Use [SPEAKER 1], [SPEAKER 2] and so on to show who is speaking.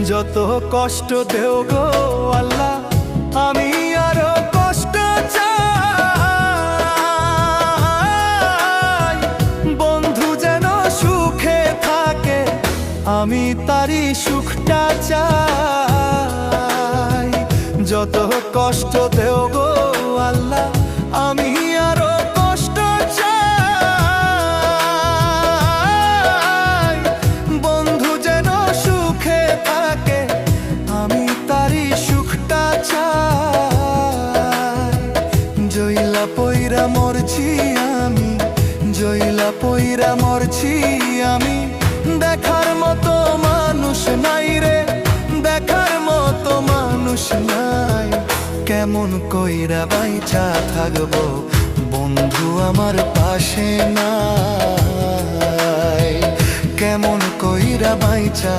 [SPEAKER 1] যত কষ্ট দেও গো আল্লাহ, আমি আরো কষ্ট চাই। বন্ধু যেন সুখে থাকে, আমি তারই সুখটা চাই। যত কষ্ট দেও গো আল্লাহ, আমি আরো কষ্ট চাই। বন্ধু যেন সুখে থাকে, আমি তারই সুখটা চাই। জইলা পইরা মরছি আমি, জইলা পইরা মরছি আমি। দেখার মতো মানুষ নাই রে, দেখার মতো মানুষ নাই। কেমন কইরা বাইচা থাকবো, বন্ধু আমার পাশে নাই। কেমন কইরা বাইচা